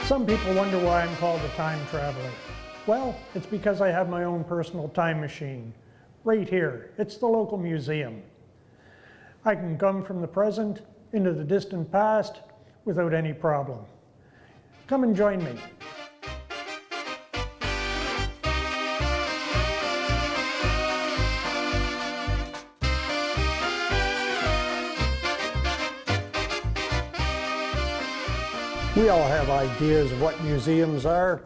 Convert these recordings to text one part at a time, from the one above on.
Some people wonder why I'm called a time traveler. Well, it's because I have my own personal time machine. Right here, it's the local museum. I can come from the present into the distant past without any problem. Come and join me. We all have ideas of what museums are.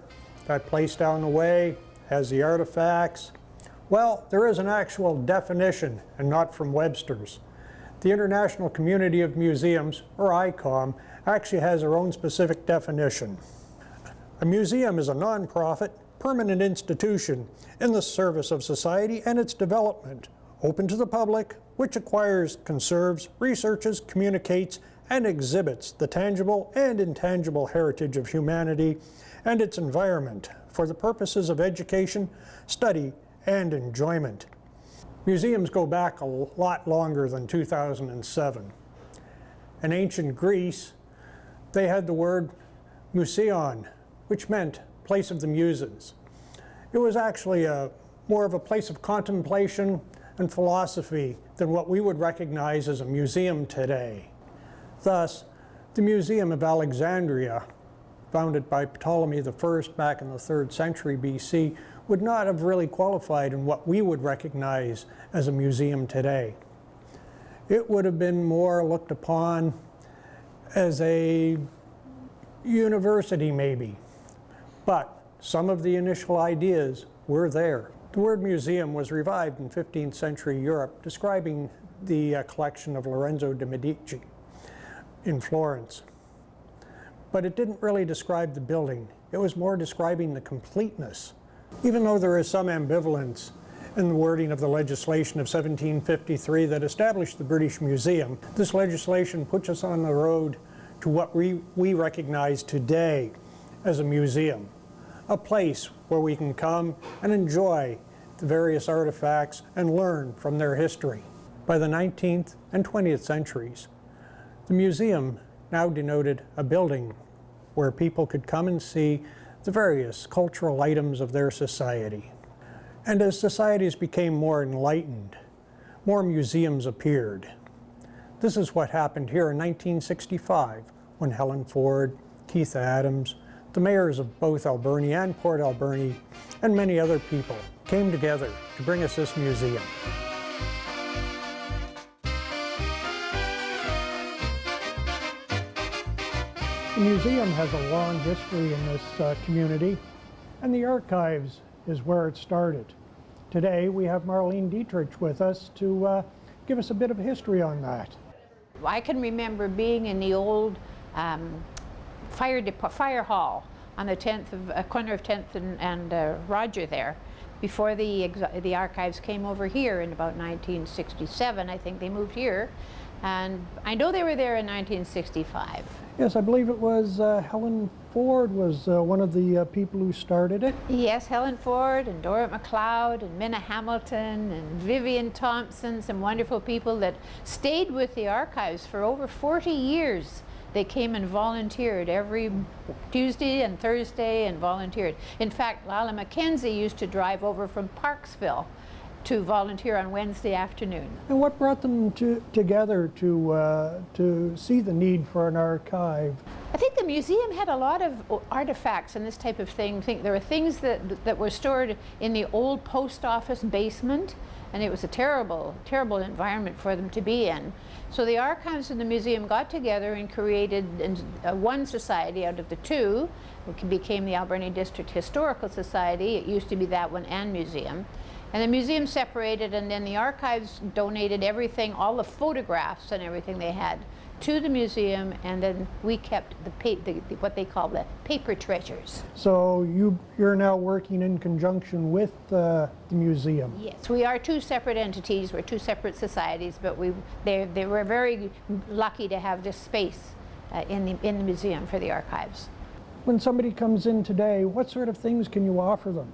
That place down the way has the artifacts. Well, there is an actual definition, and not from Webster's. The International Community of Museums, or ICOM, actually has their own specific definition. A museum is a non-profit, permanent institution in the service of society and its development, open to the public, which acquires, conserves, researches, communicates, and exhibits the tangible and intangible heritage of humanity and its environment for the purposes of education, study, and enjoyment. Museums go back a lot longer than 2007. In ancient Greece, they had the word museon, which meant place of the muses. It was actually more of a place of contemplation and philosophy than what we would recognize as a museum today. Thus, the Museum of Alexandria, founded by Ptolemy I back in the 3rd century BC, would not have really qualified in what we would recognize as a museum today. It would have been more looked upon as a university maybe, but some of the initial ideas were there. The word museum was revived in 15th century Europe, describing the collection of Lorenzo de' Medici in Florence. But it didn't really describe the building. It was more describing the completeness. Even though there is some ambivalence in the wording of the legislation of 1753 that established the British Museum, this legislation puts us on the road to what we recognize today as a museum, a place where we can come and enjoy the various artifacts and learn from their history. By the 19th and 20th centuries, the museum now denoted a building where people could come and see the various cultural items of their society. And as societies became more enlightened, more museums appeared. This is what happened here in 1965 when Helen Ford, Keith Adams, the mayors of both Alberni and Port Alberni, and many other people came together to bring us this museum. The museum has a long history in this community, and the archives is where it started. Today we have Marlene Dietrich with us to give us a bit of history on that. I can remember being in the old fire hall on the corner of 10th and Roger there, before the archives came over here in about 1967. I think they moved here, and I know they were there in 1965. Yes, I believe it was Helen Ford was one of the people who started it. Yes, Helen Ford and Dorrit MacLeod and Minna Hamilton and Vivian Thompson, some wonderful people that stayed with the archives for over 40 years. They came and volunteered every Tuesday and Thursday and volunteered. In fact, Lila Mackenzie used to drive over from Parksville to volunteer on Wednesday afternoon. And what brought them together to see the need for an archive? I think the museum had a lot of artifacts and this type of thing. I think there were things that were stored in the old post office basement, and it was a terrible, terrible environment for them to be in. So the archives and the museum got together and created one society out of the two, which became the Alberni District Historical Society. It used to be that one and museum. And the museum separated, and then the archives donated everything, all the photographs and everything they had, to the museum, and then we kept what they call the paper treasures. So you're now working in conjunction with the museum? Yes, we are two separate entities. We're two separate societies, but they were very lucky to have this space in the museum for the archives. When somebody comes in today, what sort of things can you offer them?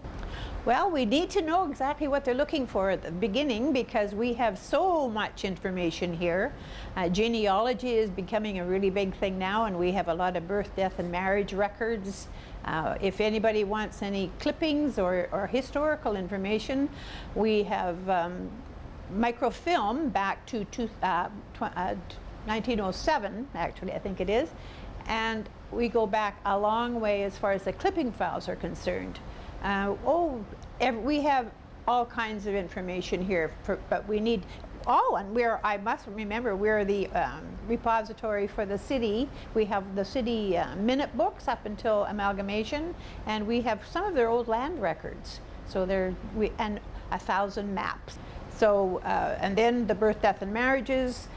Well, we need to know exactly what they're looking for at the beginning because we have so much information here. Genealogy is becoming a really big thing now, and we have a lot of birth, death, and marriage records. If anybody wants any clippings or historical information, we have microfilm back to 1907, actually, I think it is. And we go back a long way as far as the clipping files are concerned. We have all kinds of information here, but we need, and I must remember, we're the repository for the city. We have the city minute books up until amalgamation, and we have some of their old land records. So and 1,000 maps. So, and then the birth, death, and marriages,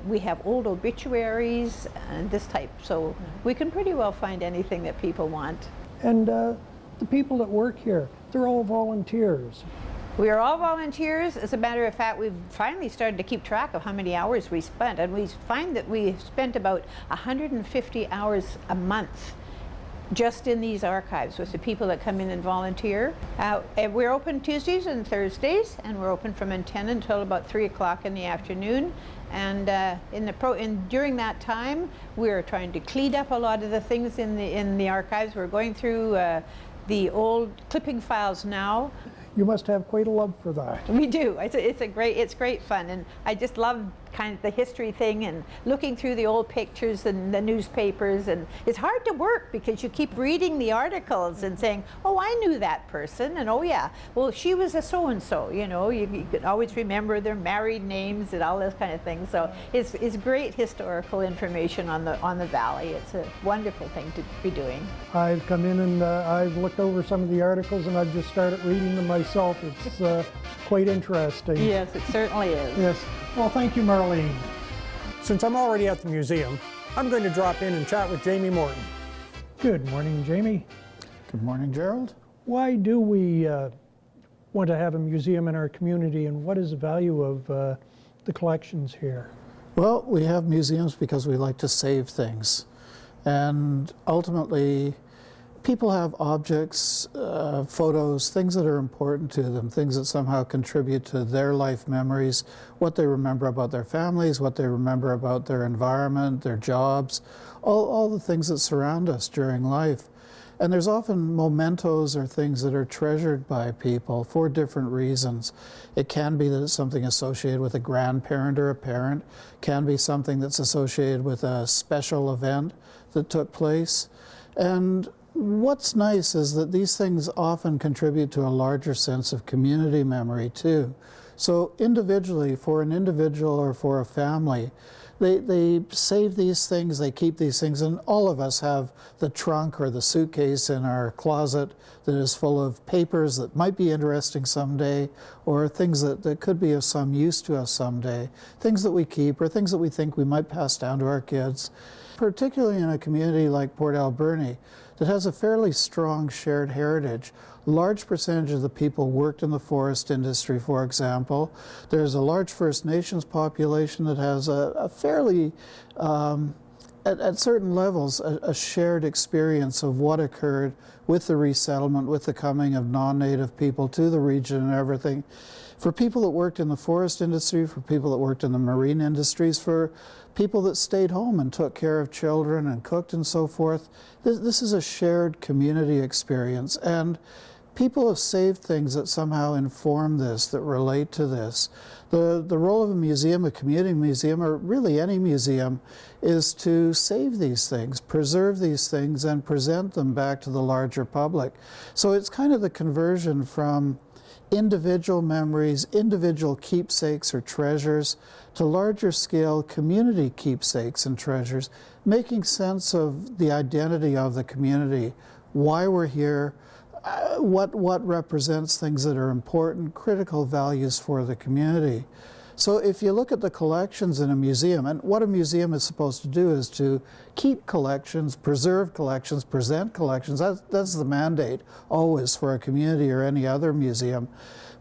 we have old obituaries and this type. So we can pretty well find anything that people want. And the people that work here, they're all volunteers. We are all volunteers. As a matter of fact, we've finally started to keep track of how many hours we spent, and we find that we've spent about 150 hours a month just in these archives with the people that come in and volunteer. And we're open Tuesdays and Thursdays, and we're open from 10 until about 3 o'clock in the afternoon. And during that time, we're trying to clean up a lot of the things in the archives. We're going through the old clipping files now. You must have quite a love for that. We do. It's great fun, and I just love kind of the history thing and looking through the old pictures and the newspapers. And it's hard to work because you keep reading the articles and saying, "Oh, I knew that person," and "Oh yeah, well she was a so and so." You know, you can always remember their married names and all this kind of thing. So it's great historical information on the valley. It's a wonderful thing to be doing. I've come in and I've looked over some of the articles and I've just started reading them myself. It's quite interesting. Yes, it certainly is. Yes. Well, thank you, Marlene. Since I'm already at the museum, I'm going to drop in and chat with Jamie Morton. Good morning, Jamie. Good morning, Gerald. Why do we want to have a museum in our community, and what is the value of the collections here? Well, we have museums because we like to save things. And ultimately, people have objects, photos, things that are important to them, things that somehow contribute to their life memories, what they remember about their families, what they remember about their environment, their jobs, all the things that surround us during life. And there's often mementos or things that are treasured by people for different reasons. It can be that it's something associated with a grandparent or a parent, can be something that's associated with a special event that took place. And what's nice is that these things often contribute to a larger sense of community memory too. So individually, for an individual or for a family, they save these things, they keep these things, and all of us have the trunk or the suitcase in our closet that is full of papers that might be interesting someday, or things that could be of some use to us someday, things that we keep or things that we think we might pass down to our kids. Particularly in a community like Port Alberni that has a fairly strong shared heritage. Large percentage of the people worked in the forest industry, for example. There's a large First Nations population that has a fairly, at certain levels, a shared experience of what occurred with the resettlement, with the coming of non-native people to the region and everything. For people that worked in the forest industry, for people that worked in the marine industries, for people that stayed home and took care of children and cooked and so forth, this is a shared community experience. And people have saved things that somehow inform this, that relate to this. The role of a museum, a community museum, or really any museum, is to save these things, preserve these things, and present them back to the larger public. So it's kind of the conversion from individual memories, individual keepsakes or treasures, to larger scale community keepsakes and treasures, making sense of the identity of the community, why we're here, what represents things that are important, critical values for the community. So if you look at the collections in a museum, and what a museum is supposed to do is to keep collections, preserve collections, present collections. That's the mandate always for a community or any other museum.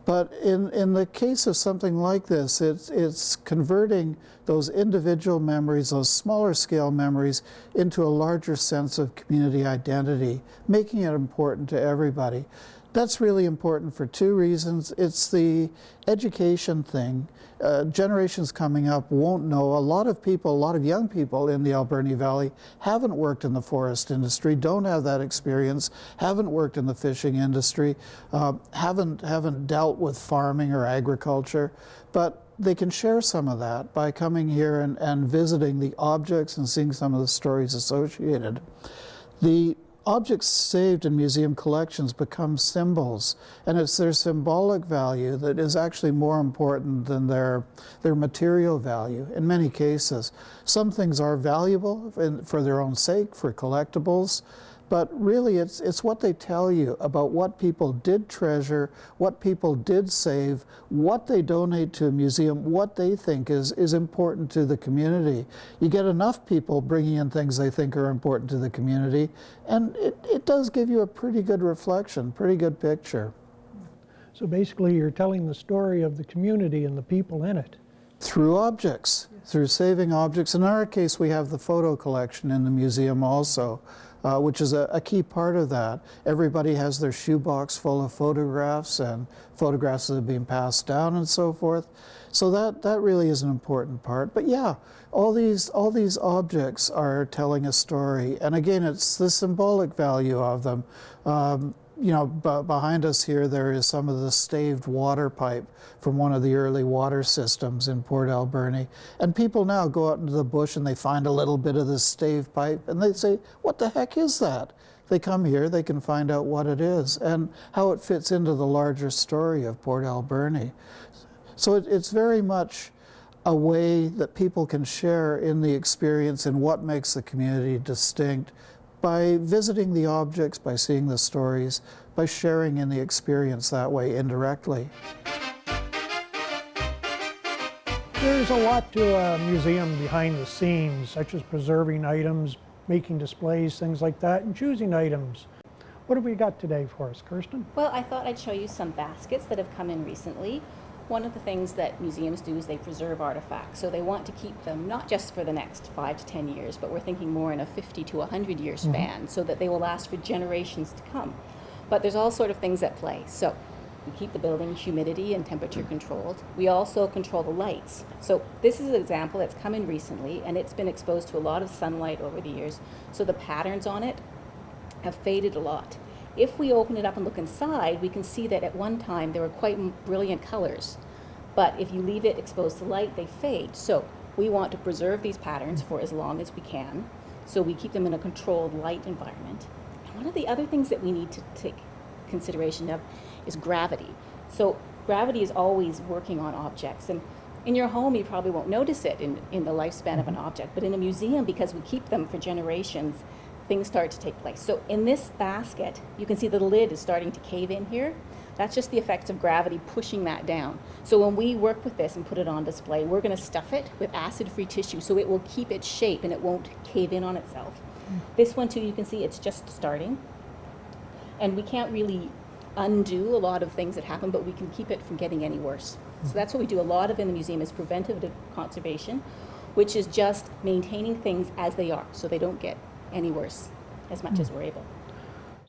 But in the case of something like this, it's converting those individual memories, those smaller scale memories, into a larger sense of community identity, making it important to everybody. That's really important for two reasons. It's the education thing. Generations coming up won't know. A lot of people, a lot of young people in the Alberni Valley haven't worked in the forest industry, don't have that experience, haven't worked in the fishing industry, haven't dealt with farming or agriculture, but they can share some of that by coming here and visiting the objects and seeing some of the stories associated. The objects saved in museum collections become symbols, and it's their symbolic value that is actually more important than their material value in many cases. Some things are valuable for their own sake, for collectibles, but really it's what they tell you about what people did treasure, what people did save, what they donate to a museum, what they think is important to the community. You get enough people bringing in things they think are important to the community, and it does give you a pretty good reflection, pretty good picture. So basically you're telling the story of the community and the people in it. Through objects, through saving objects. In our case, we have the photo collection in the museum also, which is a key part of that. Everybody has their shoebox full of photographs and photographs that have been passed down and so forth. So that really is an important part. But yeah, all these objects are telling a story. And again, it's the symbolic value of them. You know, behind us here, there is some of the staved water pipe from one of the early water systems in Port Alberni. And people now go out into the bush and they find a little bit of this staved pipe and they say, what the heck is that? They come here, they can find out what it is and how it fits into the larger story of Port Alberni. So it's very much a way that people can share in the experience and what makes the community distinct by visiting the objects, by seeing the stories, by sharing in the experience that way indirectly. There's a lot to a museum behind the scenes, such as preserving items, making displays, things like that, and choosing items. What have we got today for us, Kirsten? Well, I thought I'd show you some baskets that have come in recently. One of the things that museums do is they preserve artifacts. So they want to keep them not just for the next 5 to 10 years, but we're thinking more in a 50 to 100-year span so that they will last for generations to come. But there's all sort of things at play. So we keep the building humidity and temperature controlled. We also control the lights. So this is an example that's come in recently, and it's been exposed to a lot of sunlight over the years. So the patterns on it have faded a lot. If we open it up and look inside, we can see that at one time there were quite brilliant colors. But if you leave it exposed to light, they fade. So we want to preserve these patterns for as long as we can. So we keep them in a controlled light environment. And one of the other things that we need to take consideration of is gravity. So gravity is always working on objects. And in your home, you probably won't notice it in the lifespan of an object. But in a museum, because we keep them for generations, things start to take place. So in this basket, you can see the lid is starting to cave in here. That's just the effects of gravity pushing that down. So when we work with this and put it on display, we're going to stuff it with acid-free tissue so it will keep its shape and it won't cave in on itself. This one too, you can see it's just starting. And we can't really undo a lot of things that happen, but we can keep it from getting any worse. So that's what we do a lot of in the museum, is preventive conservation, which is just maintaining things as they are so they don't get any worse as much as we're able.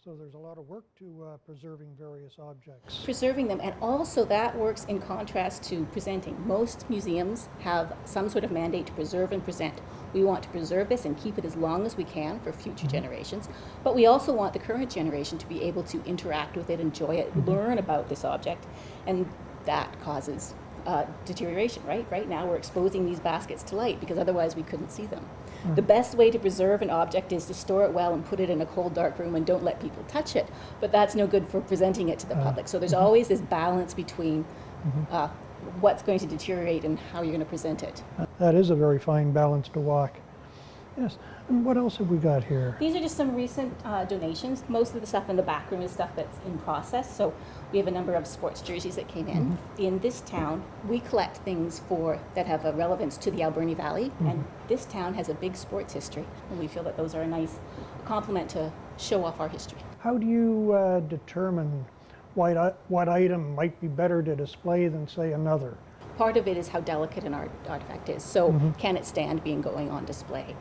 So there's a lot of work to preserving various objects. Preserving them, and also that works in contrast to presenting. Most museums have some sort of mandate to preserve and present. We want to preserve this and keep it as long as we can for future generations, but we also want the current generation to be able to interact with it, enjoy it, learn about this object, and that causes deterioration, right? Right now we're exposing these baskets to light because otherwise we couldn't see them. The best way to preserve an object is to store it well and put it in a cold, dark room and don't let people touch it. But that's no good for presenting it to the public. So there's always this balance between what's going to deteriorate and how you're going to present it. That is a very fine balance to walk. Yes. And what else have we got here? These are just some recent donations. Most of the stuff in the back room is stuff that's in process. So we have a number of sports jerseys that came in. In this town, we collect things that have a relevance to the Alberni Valley, and this town has a big sports history, and we feel that those are a nice complement to show off our history. How do you determine what item might be better to display than, say, another? part of it is how delicate an artifact is. So can it stand being going on display?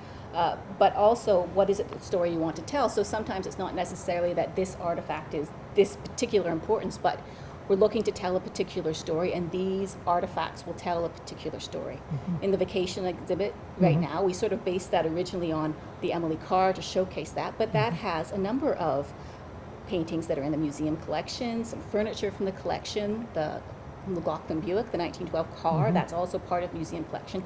But also, what is it the story you want to tell? So sometimes it's not necessarily that this artifact is this particular importance, but we're looking to tell a particular story, and these artifacts will tell a particular story. In the vacation exhibit right now, we sort of based that originally on the Emily Carr to showcase that, but that has a number of paintings that are in the museum collection, some furniture from the collection, the McLaughlin Buick, the 1912 car, that's also part of the museum collection.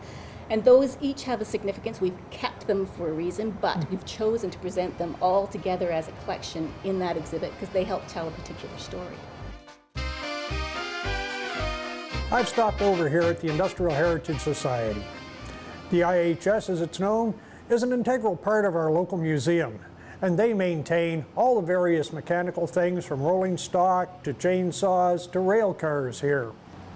And those each have a significance. We've kept them for a reason, but we've chosen to present them all together as a collection in that exhibit because they help tell a particular story. I've stopped over here at the Industrial Heritage Society. The IHS, as it's known, is an integral part of our local museum, and they maintain all the various mechanical things from rolling stock to chainsaws to rail cars here.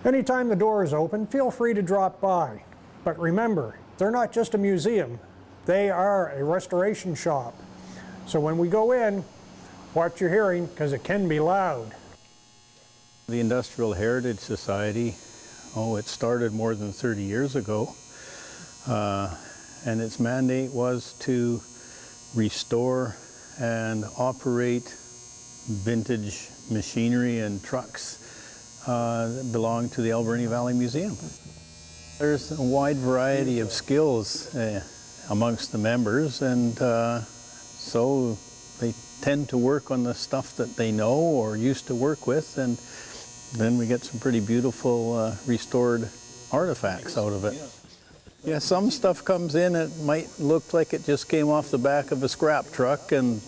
Anytime the door is open, feel free to drop by. But remember, they're not just a museum, they are a restoration shop. So when we go in, watch your hearing because it can be loud. The Industrial Heritage Society, it started more than 30 years ago, and its mandate was to restore and operate vintage machinery and trucks that belong to the Alberni Valley Museum. There's a wide variety of skills amongst the members, and so they tend to work on the stuff that they know or used to work with, and then we get some pretty beautiful restored artifacts out of it. Yeah, some stuff comes in, it might look like it just came off the back of a scrap truck, and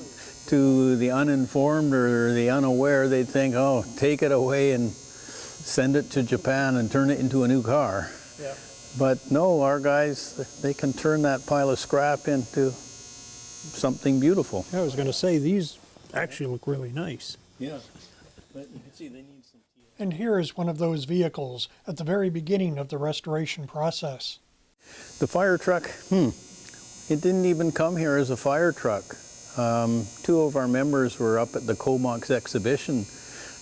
to the uninformed or the unaware, they'd think, oh, take it away and send it to Japan and turn it into a new car. Yeah. But no, our guys, they can turn that pile of scrap into something beautiful. I was going to say, these actually look really nice. Yeah, but you can see they need some... And here is one of those vehicles at the very beginning of the restoration process. The fire truck, it didn't even come here as a fire truck. Two of our members were up at the Comox exhibition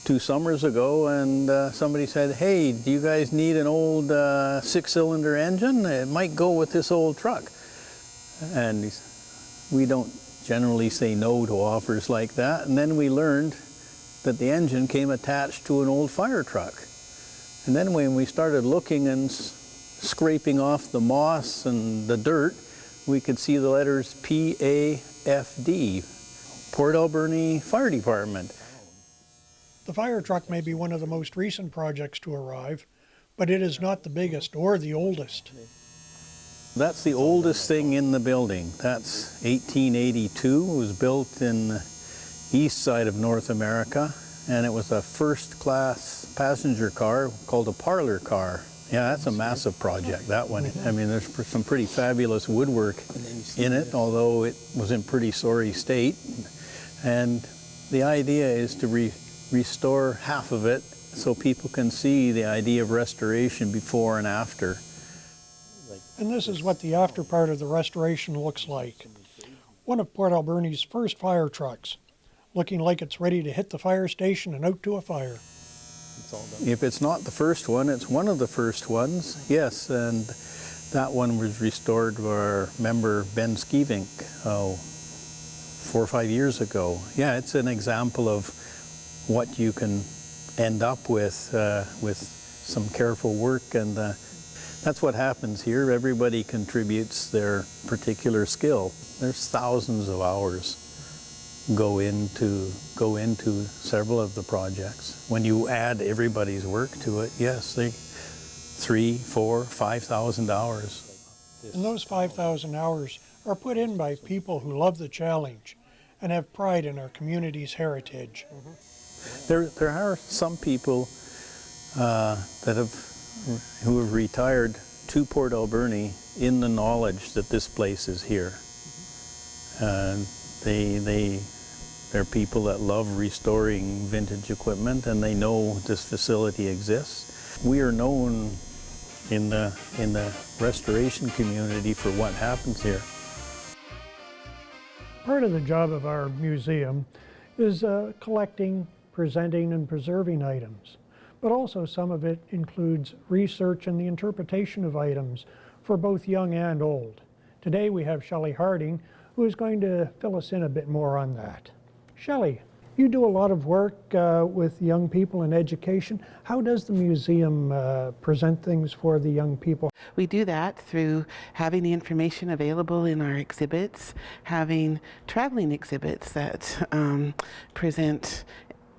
2 summers ago, and somebody said, hey, do you guys need an old 6-cylinder engine? It might go with this old truck. And we don't generally say no to offers like that. And then we learned that the engine came attached to an old fire truck. And then when we started looking and scraping off the moss and the dirt, we could see the letters PAFD, Port Alberni Fire Department. The fire truck may be one of the most recent projects to arrive, but it is not the biggest or the oldest. That's the oldest thing in the building. That's 1882. It was built in the east side of North America, and it was a first-class passenger car called a parlor car. Yeah, that's a massive project, that one. I mean, there's some pretty fabulous woodwork in it, although it was in pretty sorry state. And the idea is to restore half of it so people can see the idea of restoration before and after. And this is what the after part of the restoration looks like. One of Port Alberni's first fire trucks, looking like it's ready to hit the fire station and out to a fire. If it's not the first one, it's one of the first ones, yes, and that one was restored by our member Ben Skevink 4 or 5 years ago. Yeah, it's an example of what you can end up with some careful work, and that's what happens here. Everybody contributes their particular skill. There's thousands of hours go into several of the projects. When you add everybody's work to it, yes, they 3,000, 4,000, 5,000 hours. And those 5,000 hours are put in by people who love the challenge and have pride in our community's heritage. There are some people who have retired to Port Alberni in the knowledge that this place is here. They're people that love restoring vintage equipment, and they know this facility exists. We are known in the restoration community for what happens here. Part of the job of our museum is collecting, presenting, and preserving items. but also some of it includes research and the interpretation of items for both young and old. Today we have Shelley Harding, who is going to fill us in a bit more on that. Shelley, you do a lot of work with young people in education. How does the museum present things for the young people? We do that through having the information available in our exhibits, having traveling exhibits that present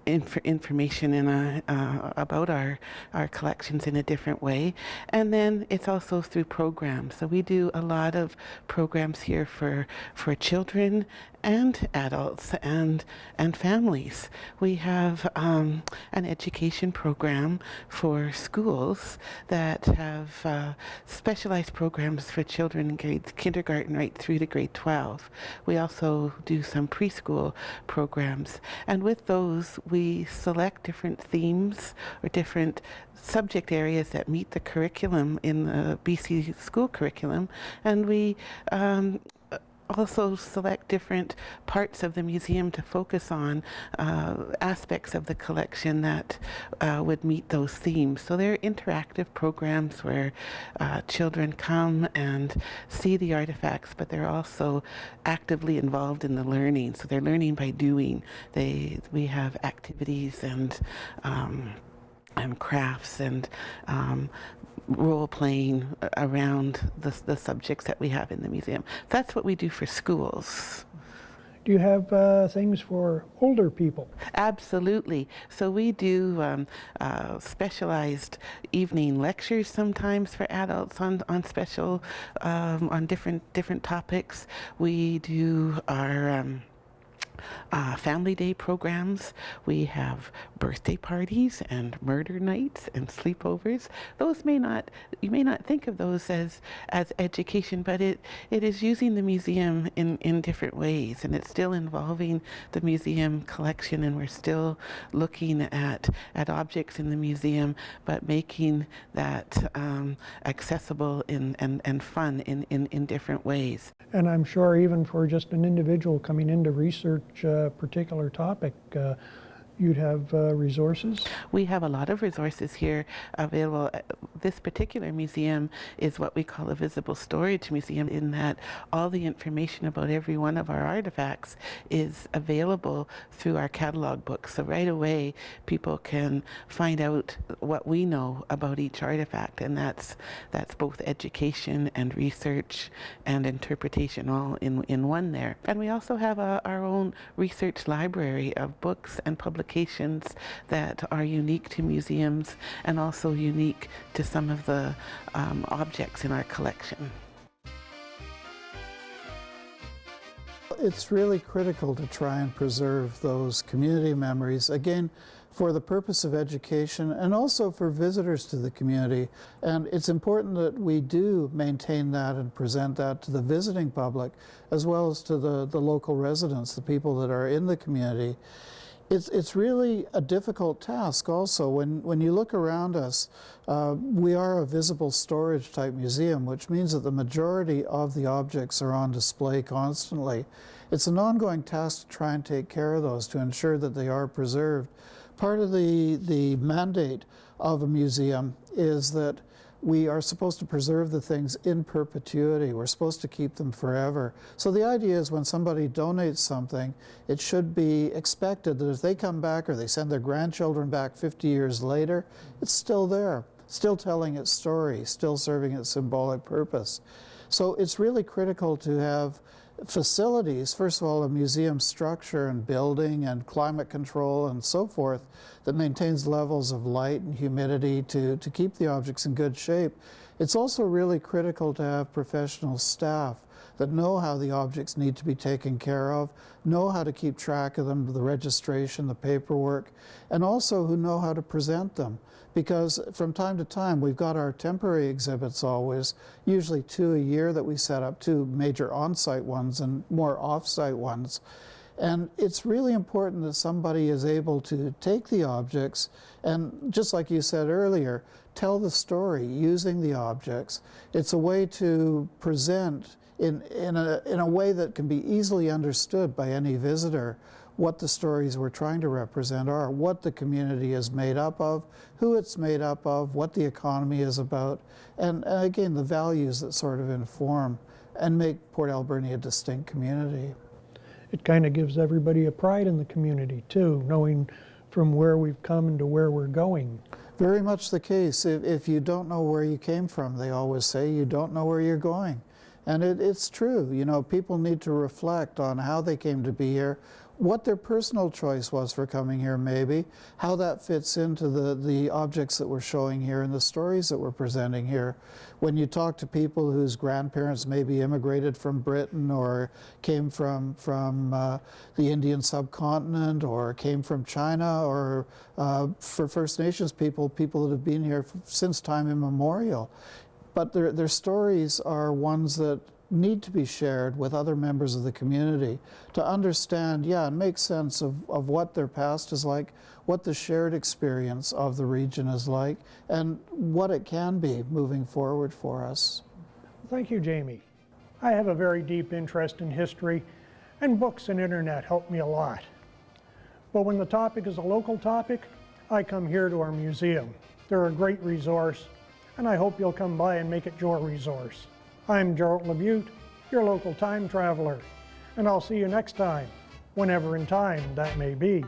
information about our collections in a different way. And then it's also through programs. So we do a lot of programs here for children and adults and families. We have an education program for schools that have specialized programs for children in grades kindergarten right through to grade 12. We also do some preschool programs, and with those we select different themes or different subject areas that meet the curriculum in the BC school curriculum, and we also select different parts of the museum to focus on aspects of the collection that would meet those themes. So they're interactive programs where children come and see the artifacts, but they're also actively involved in the learning. So they're learning by doing. We have activities and crafts and role-playing around the subjects that we have in the museum. That's what we do for schools. Do you have things for older people? Absolutely. So we do specialized evening lectures sometimes for adults on special on different topics. We do our family day programs. We have birthday parties and murder nights and sleepovers. Those you may not think of those as education, but it is using the museum in different ways, and it's still involving the museum collection, and we're still looking at objects in the museum, but making that accessible and fun in different ways. And I'm sure even for just an individual coming in to research a particular topic, you'd have resources? We have a lot of resources here available. This particular museum is what we call a visible storage museum, in that all the information about every one of our artifacts is available through our catalog book. So right away people can find out what we know about each artifact, and that's both education and research and interpretation all in one there. And we also have our own research library of books and publications that are unique to museums and also unique to some of the objects in our collection. It's really critical to try and preserve those community memories, again, for the purpose of education and also for visitors to the community. And it's important that we do maintain that and present that to the visiting public, as well as to the local residents, the people that are in the community. It's really a difficult task also. When you look around us, we are a visible storage type museum, which means that the majority of the objects are on display constantly. It's an ongoing task to try and take care of those, to ensure that they are preserved. Part of the mandate of a museum is that we are supposed to preserve the things in perpetuity. We're supposed to keep them forever. So the idea is when somebody donates something, it should be expected that if they come back or they send their grandchildren back 50 years later, it's still there, still telling its story, still serving its symbolic purpose. So it's really critical to have facilities, first of all, a museum structure and building and climate control and so forth that maintains levels of light and humidity to keep the objects in good shape. It's also really critical to have professional staff that know how the objects need to be taken care of, know how to keep track of them, the registration, the paperwork, and also who know how to present them. Because from time to time, we've got our temporary exhibits always, usually 2 a year that we set up, 2 major on-site ones and more off-site ones. And it's really important that somebody is able to take the objects and, just like you said earlier, tell the story using the objects. It's a way to present in a way that can be easily understood by any visitor what the stories we're trying to represent are, what the community is made up of, who it's made up of, what the economy is about, and again, the values that sort of inform and make Port Alberni a distinct community. It kind of gives everybody a pride in the community too, knowing from where we've come and to where we're going. Very much the case. If you don't know where you came from, they always say, you don't know where you're going. And it's true. You know, people need to reflect on how they came to be here, what their personal choice was for coming here maybe, how that fits into the objects that we're showing here and the stories that we're presenting here. When you talk to people whose grandparents maybe immigrated from Britain or came from the Indian subcontinent or came from China, or for First Nations people that have been here since time immemorial. But their stories are ones that need to be shared with other members of the community to understand, and make sense of what their past is like, what the shared experience of the region is like, and what it can be moving forward for us. Thank you, Jamie. I have a very deep interest in history, and books and internet help me a lot. But when the topic is a local topic, I come here to our museum. They're a great resource, and I hope you'll come by and make it your resource. I'm Gerald LeBute, your local time traveler, and I'll see you next time, whenever in time that may be.